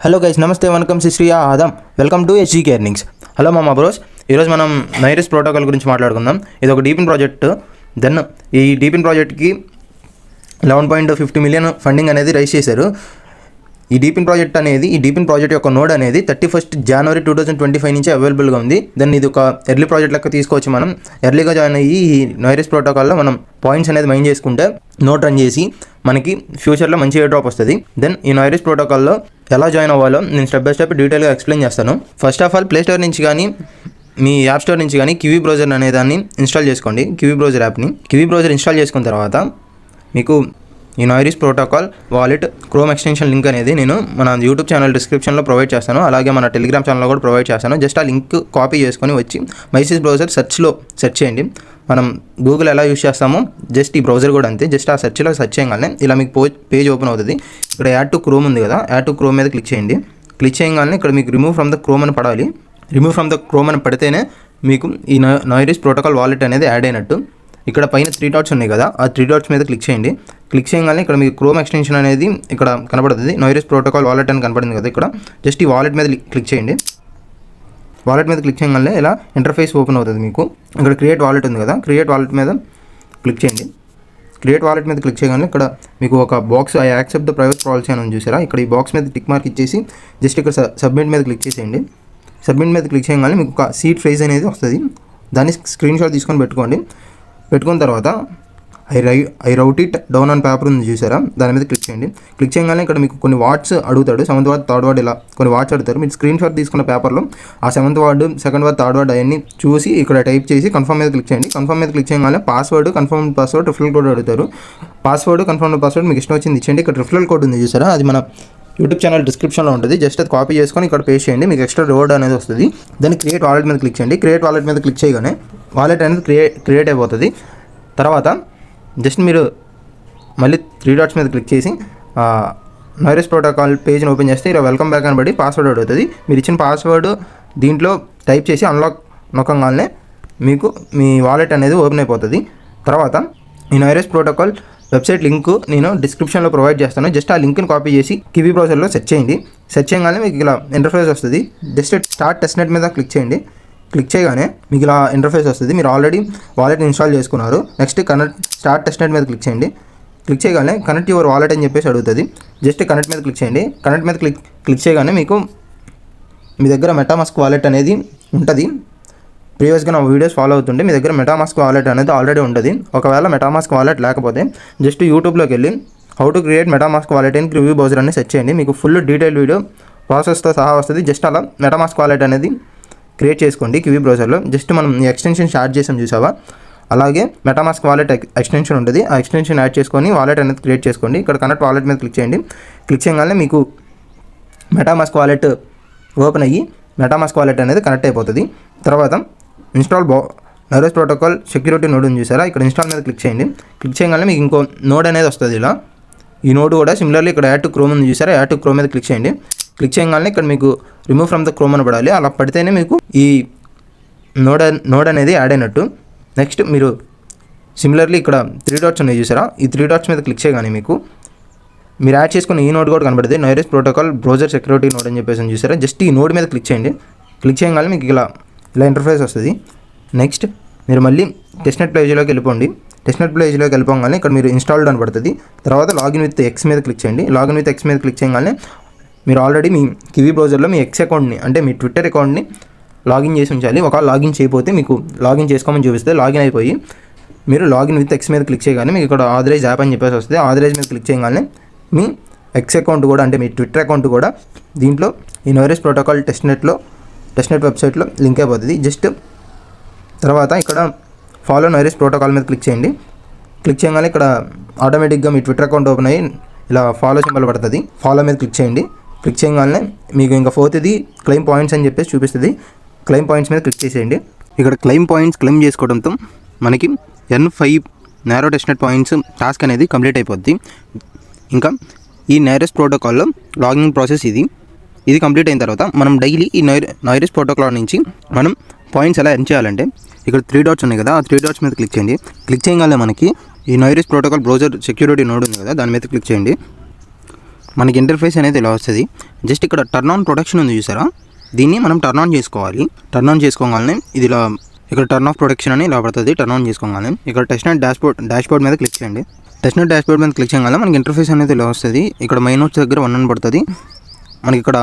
Hello guys, నమస్తే, వనకం శ్రీ ఆదాం. Welcome to SGK earnings. Hello మామా బ్రోస్, ఈరోజు మనం నైరిస్ ప్రోటోకాల్ గురించి మాట్లాడుకుందాం. ఇది ఒక డీపిన్ ప్రాజెక్ట్. దెన్ ఈ డీపిన్ ప్రాజెక్ట్కి 11.50 మిలియన్ ఫండింగ్ అనేది రైజ్ చేశారు. ఈ డీపిన్ ప్రాజెక్ట్ యొక్క నోడ్ అనేది 31 జనవరి 2025 నుంచి అవైలబుల్గా ఉంది. దెన్ ఇది ఒక ఎర్లీ ప్రాజెక్ట్ లెక్క తీసుకోవచ్చు. మనం ఎర్లీగా జాయిన్ అయ్యి ఈ నైరిస్ ప్రోటోకాల్లో మనం పాయింట్స్ అనేది మైన్ చేసుకుంటే నోట్ రన్ చేసి మనకి ఫ్యూచర్లో మంచి ఎయిర్ డ్రాప్ వస్తుంది. దెన్ ఈ నైరిస్ ప్రోటోకాల్లో ఎలా జాయిన్ అవ్వాలో నేను స్టెప్ బై స్టెప్ డీటెయిల్గా ఎక్స్ప్లెయిన్ చేస్తాను. First of all play store నుంచి కానీ మీ యాప్ స్టోర్ నుంచి కానీ కివీ బ్రౌజర్ అనే దాన్ని ఇన్స్టాల్ చేసుకోండి. కివీ బ్రౌజర్ యాప్ని ఇన్స్టాల్ చేసుకున్న తర్వాత మీకు ఈ నైరిస్ protocol wallet chrome extension link అనేది నేను మన యూట్యూబ్ ఛానల్ డిస్క్రిప్షన్లో ప్రొవైడ్ చేస్తాను. అలాగే మన టెలిగ్రామ్ ఛానల్లో కూడా ప్రొవైడ్ చేస్తాను. జస్ట్ ఆ లింక్ కాపీ చేసుకొని వచ్చి మైసిస్ బ్రౌజర్ సెర్చ్ చేయండి. మనం గూగుల్ ఎలా యూస్ చేస్తామో జస్ట్ ఈ బ్రౌజర్ కూడా అంతే. జస్ట్ ఆ సెర్చ్లో సెర్చ్ చేయగానే ఇలా మీకు పేజ్ ఓపెన్ అవుతుంది. ఇక్కడ యాడ్ టు క్రోమ్ ఉంది కదా, యాడ్ టు క్రోమ్ మీద క్లిక్ చేయండి. క్లిక్ చేయగానే ఇక్కడ మీకు రిమూవ్ ఫ్రమ్ ద క్రోమ్ అని పడాలి. రిమూవ్ ఫ్రమ్ ద క్రోమ్ అని పడితేనే మీకు ఈ నైరిస్ ప్రోటోకాల్ వాలెట్ అనేది యాడ్ అయినట్టు. ఇక్కడ పైన 3 డాట్స్ ఉన్నాయి కదా, ఆ 3 డాట్స్ మీద క్లిక్ చేయండి. క్లిక్ చేయగానే ఇక్కడ మీకు క్రోమ్ ఎక్స్టెన్షన్ అనేది ఇక్కడ కనబడుతుంది. నైరిస్ ప్రోటోకాల్ వాలెట్ అని కనపడింది కదా, ఇక్కడ జస్ట్ ఈ వాలెట్ మీద క్లిక్ చేయండి. వాలెట్ మీద క్లిక్ చేయగానే ఇలా ఇంటర్ఫేస్ ఓపెన్ అవుతుంది. మీకు ఇక్కడ క్రియేట్ వాలెట్ ఉంది కదా, క్రియేట్ వాలెట్ మీద క్లిక్ చేయండి. క్రియేట్ వాలెట్ మీద క్లిక్ చేయగానే ఇక్కడ మీకు ఒక box I accept the private policy అని చూసారా, ఇక్కడ ఈ బాక్స్ మీద టిక్ మార్క్ ఇచ్చేసి జస్ట్ ఇక్కడ సబ్మిట్ మీద క్లిక్ చేసేయండి. సబ్మిట్ మీద క్లిక్ చేయగానే మీకు ఒక సీట్ ఫ్రేజ్ అనేది వస్తుంది. దాన్ని స్క్రీన్ షాట్ తీసుకొని పెట్టుకున్న తర్వాత I wrote it down on paper ఉంది చూసారా, దాని మీద క్లిక్ చేయండి. క్లిక్ చేయగానే ఇక్కడ మీకు కొన్ని వార్డ్స్ అడుగుతాడు. 7th వార్డ్, 3rd వార్డ్, ఇలా కొన్ని వార్డ్స్ అడుగుతారు. మీరు స్క్రీన్ షాట్ తీసుకున్న పేపర్లో ఆ 7th ward, 2nd ward, 3rd ward అవన్నీ చూసి ఇక్కడ టైప్ చేసి కన్ఫర్మ్ మీద క్లిక్ చేయండి. కన్ఫర్మ్ మీద క్లిక్ చేయగానే password, confirm password, referral code అడుగుతారు. పాస్వర్డ్, కన్ఫర్మ్ పాస్వర్డ్ మీకు ఇష్టం వచ్చింది ఇచ్చేయండి. ఇక్కడ రిఫరల్ కోడ్ ఉంది చూసారా, అది మన యూట్యూబ్ ఛానల్ డిస్క్రిప్షన్లో ఉంటుంది. జస్ట్ అది కాపీ చేసుకొని ఇక్కడ పేస్ట్ చేయండి, మీకు ఎక్స్ట్రా రివార్డ్ అనేది వస్తుంది. దాన్ని క్రియేట్ వాలెట్ మీద క్లిక్ చేయండి. క్రియేట్ వాలెట్ మీద క్లిక్ చేయగానే వాలెట్ అనేది క్రియేట్ అయిపోతుంది. తర్వాత జస్ట్ మీరు మళ్ళీ 3 డాట్స్ మీద క్లిక్ చేసి నైరిస్ ప్రోటోకాల్ పేజ్ని ఓపెన్ చేస్తే ఇలా వెల్కమ్ బ్యాక్ అని బట్టి పాస్వర్డ్ అడుగుతుంది. మీరు ఇచ్చిన పాస్వర్డ్ దీంట్లో టైప్ చేసి అన్లాక్ నొక్కగానే మీకు మీ వాలెట్ అనేది ఓపెన్ అయిపోతుంది. తర్వాత ఈ నైరిస్ ప్రోటోకాల్ వెబ్సైట్ లింక్ నేను డిస్క్రిప్షన్లో ప్రొవైడ్ చేస్తాను. జస్ట్ ఆ లింక్ని కాపీ చేసి కివీ బ్రౌజర్లో సెర్చ్ చేయండి. సెర్చ్ చేయగానే మీకు ఇలా ఇంటర్ఫేస్ వస్తుంది. జస్ట్ స్టార్ట్ టెస్ట్నెట్ మీద క్లిక్ చేయండి. క్లిక్ చేయగానే మీకు ఇలా ఇంటర్ఫేస్ వస్తుంది. మీరు ఆల్రెడీ వాలెట్ని ఇన్స్టాల్ చేసుకున్నారు. నెక్స్ట్ స్టార్ట్ టెస్ట్నెట్ మీద క్లిక్ చేయండి. క్లిక్ చేయగానే కనెక్ట్ యువర్ వాలెట్ అని చెప్పేసి అడుగుతుంది. జస్ట్ కనెక్ట్ మీద క్లిక్ చేయండి. కనెక్ట్ మీద క్లిక్ చేయగానే మీకు మీ దగ్గర మెటామాస్క్ వాలెట్ అనేది ఉంటుంది. ప్రీవియస్గా నా వీడియోస్ ఫాలో అవుతుంటే మీ దగ్గర మెటామాస్క్ వాలెట్ అనేది ఆల్రెడీ ఉంటుంది. ఒకవేళ మెటామాస్క్ వాలెట్ లేకపోతే జస్ట్ యూట్యూబ్లోకి వెళ్ళి how to create MetaMask wallet in kiwi browser అని సెర్చ్ చేయండి. మీకు ఫుల్ డీటెయిల్ వీడియో ప్రాసెస్తో సహా వస్తుంది. జస్ట్ అలా మెటామాస్క్ వాలెట్ అనేది క్రియేట్ చేసుకోండి కివీ బ్రౌజర్లో. జస్ట్ మనం ఈ ఎక్స్టెన్షన్ స్టార్ట్ చేసాం చూసావా, అలాగే మెటామాస్క్ వాలెట్ ఎక్స్టెన్షన్ ఉంటుంది. ఆ ఎక్స్టెన్షన్ యాడ్ చేసుకొని వాలెట్ అనేది క్రియేట్ చేసుకోండి. ఇక్కడ కనెక్ట్ వాలెట్ మీద క్లిక్ చేయండి. క్లిక్ చేయగానే మీకు మెటామాస్క్ వాలెట్ ఓపెన్ అయ్యి మెటామాస్క్ వాలెట్ అనేది కనెక్ట్ అయిపోతుంది. తర్వాత ఇన్స్టాల్ నైరిస్ ప్రోటోకాల్ సెక్యూరిటీ నోడ్ ఉంది చూసారా, ఇక్కడ ఇన్స్టాల్ మీద క్లిక్ చేయండి. క్లిక్ చేయగానే మీకు ఇంకో నోడ్ అనేది వస్తుంది. ఇలా ఈ నోడ్ కూడా సిమిలర్లీ ఇక్కడ యాడ్ టు క్రోమ్ ఉంది చూసారా, యాడ్ టు క్రోమ్ మీద క్లిక్ చేయండి. క్లిక్ చేయగానే ఇక్కడ మీకు రిమూవ్ ఫ్రమ్ ద క్రోమ్ అని పడాలి. అలా పడితేనే మీకు ఈ నోడ్ అనేది యాడ్ అయినట్టు. నెక్స్ట్ మీరు సిమిలర్లీ ఇక్కడ 3 డాట్స్ ఉన్నాయి చూసారా, ఈ 3 డాట్స్ మీద క్లిక్ చేయగానే మీకు మీరు యాడ్ చేసుకున్న ఈ నోడ్ కూడా కనబడుతుంది. నైరిస్ ప్రోటోకాల్ బ్రౌజర్ సెక్యూరిటీ నోడ్ అని చెప్పేసి చూసారా, జస్ట్ ఈ నోడ్ మీద క్లిక్ చేయండి. క్లిక్ చేయగానే మీకు ఇలా ఇంటర్ఫేస్ వస్తుంది. నెక్స్ట్ మీరు మళ్ళీ టెస్ట్నెట్ పేజ్లోకి వెళ్ళిపోండి. టెస్ట్నెట్ పేజ్లోకి వెళ్ళిపోగానే ఇక్కడ మీరు ఇన్స్టాల్డ్ అని పడుతుంది. తర్వాత లాగిన్ విత్ ఎక్స్ మీద క్లిక్ చేయండి. లాగిన్ విత్ ఎక్స్ మీద క్లిక్ చేయగానే మీరు ఆల్రెడీ మీ కివీ బ్రౌజర్లో మీ ఎక్స్ అకౌంట్ని అంటే మీ ట్విట్టర్ అకౌంట్ని లాగిన్ చేసి ఉంచాలి. ఒకవేళ లాగిన్ చేయకపోతే మీకు లాగిన్ చేసుకోమని చూపిస్తే లాగిన్ అయిపోయి మీరు లాగిన్ విత్ ఎక్స్ మీద క్లిక్ చేయగానే మీకు ఇక్కడ ఆథరైజ్ యాప్ అని చెప్పేసి వస్తుంది. ఆథరైజ్ మీద క్లిక్ చేయగానే మీ ఎక్స్ అకౌంట్ కూడా అంటే మీ ట్విట్టర్ అకౌంట్ కూడా దీంట్లో ఈ నైరిస్ ప్రోటోకాల్ టెస్ట్నెట్ వెబ్సైట్లో లింక్ అయిపోతుంది. జస్ట్ తర్వాత ఇక్కడ ఫాలో నైరిస్ ప్రోటోకాల్ మీద క్లిక్ చేయండి. క్లిక్ చేయగానే ఇక్కడ ఆటోమేటిక్గా మీ ట్విట్టర్ అకౌంట్ ఓపెన్ అయ్యి ఇలా ఫాలో సింబల్ పడుతుంది. ఫాలో మీద క్లిక్ చేయండి. క్లిక్ చేయగానే మీకు ఇంకా 4th క్లెయిమ్ పాయింట్స్ అని చెప్పేసి చూపిస్తుంది. క్లెయిమ్ పాయింట్స్ మీద క్లిక్ చేసేయండి. ఇక్కడ క్లెయిమ్ పాయింట్స్ క్లెయిమ్ చేసుకోవడంతో మనకి N5 narrow testnet points task అనేది కంప్లీట్ అయిపోద్ది. ఇంకా ఈ నైరిస్ ప్రోటోకాల్లో లాగిన్ ప్రాసెస్ ఇది కంప్లీట్ అయిన తర్వాత మనం డైలీ ఈ నైరిస్ ప్రోటోకాల్ నుంచి మనం పాయింట్స్ ఎలా ఎర్న్ చేయాలంటే ఇక్కడ 3 డాట్స్ ఉన్నాయి కదా, ఆ 3 డాట్స్ మీద క్లిక్ చేయండి. క్లిక్ చేయగానే మనకి ఈ నైరిస్ ప్రోటోకాల్ బ్రౌజర్ సెక్యూరిటీ నోడ్ ఉంది కదా, దాని మీద క్లిక్ చేయండి. మనకి ఇంటర్ఫేస్ అనేది ఇలా వస్తుంది. జస్ట్ ఇక్కడ టర్న్ ఆన్ ప్రొటెక్షన్ ఉంది చూసారా, దీన్ని మనం టర్న్ ఆన్ చేసుకోవాలి. టర్న్ ఆన్ చేసుకోగానే ఇది ఇలా ఇక్కడ టర్న్ ఆఫ్ ప్రొటెక్షన్ అని ఇలా పడుతుంది. టర్న్ ఆన్ చేసుకోగానే ఇక్కడ టెస్ట్నెట్ డాష్బోర్డ్ మీద క్లిక్ చేయండి. టెస్ట్నెట్ డాష్బోర్డ్ మీద క్లిక్ చేయగానే మనకి ఇంటర్ఫేస్ అనేది ఇలా వస్తుంది. ఇక్కడ మై నోట్స్ దగ్గర 1 అని పడుతుంది. మనకి ఇక్కడ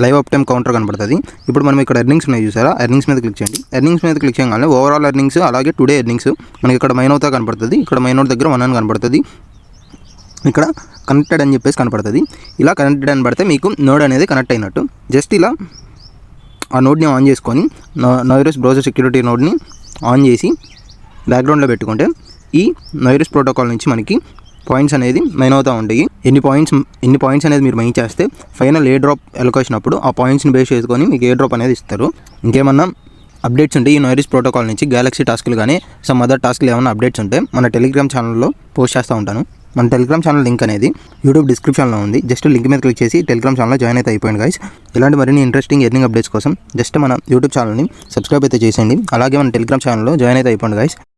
లైవ్ అప్ టైం కౌంటర్ కనబడుతుంది. ఇప్పుడు మనం ఇక్కడ ఎర్నింగ్స్ ఉన్నాయి చూసారా, ఎర్నింగ్స్ మీద క్లిక్ చేయండి. ఎర్నింగ్స్ మీద క్లిక్ చేయగానే ఓవరాల్ ఎర్నింగ్స్ అలాగే టుడే ఎర్నింగ్స్ మనకి ఇక్కడ మై నోట్ కనబడుతుంది. ఇక్కడ మై నోట్ దగ్గర 1 అని కనబడుతుంది. ఇక్కడ కనెక్టెడ్ అని చెప్పేసి కనపడుతుంది. ఇలా కనెక్టెడ్ అని పడితే మీకు నోడ్ అనేది కనెక్ట్ అయినట్టు. జస్ట్ ఇలా ఆ నోడ్ని ఆన్ చేసుకొని నైరస్ బ్రౌజర్ సెక్యూరిటీ నోడ్ని ఆన్ చేసి బ్యాక్గ్రౌండ్లో పెట్టుకుంటే ఈ నైరస్ ప్రోటోకాల్ నుంచి మనకి పాయింట్స్ అనేది మైన్ అవుతూ ఉంటాయి. ఎన్ని పాయింట్స్ అనేది మీరు మైన్ చేస్తే ఫైనల్ ఏ డ్రాప్ ఎలొకేషన్ అప్పుడు ఆ పాయింట్స్ని బేస్ చేసుకొని మీకు ఏ డ్రాప్ అనేది ఇస్తారు. ఇంకేమన్నా అప్డేట్స్ ఉంటే ఈ నైరస్ ప్రోటోకాల్ నుంచి గ్యాలక్సీ టాస్క్లు కానీ సమ్ అదర్ టాస్క్లు ఏమైనా అప్డేట్స్ ఉంటే మన టెలిగ్రామ్ ఛానల్లో పోస్ట్ చేస్తూ ఉంటాను. మన టెలిగ్రామ్ ఛానల్ లింక్ అనేది యూట్యూబ్ డిస్క్రిప్షన్లో ఉంది. జస్ట్ లింక్ మీద క్లిక్ చేసి టెలిగ్రామ్ ఛానల్లో జాయిన్ అయితే అయిపోయింది గైస్. ఇలాంటి మరిన్ని ఇంట్రెస్టింగ్ ఎర్నింగ్ అప్డేట్స్ కోసం జస్ట్ మన యూట్యూబ్ ఛానల్ని సబ్స్క్రైబ్ అయితే చేసేయండి. అలాగే మన టెలిగ్రామ్ ఛానల్లో జాయిన్ అయితే అయిపోయింది గైస్.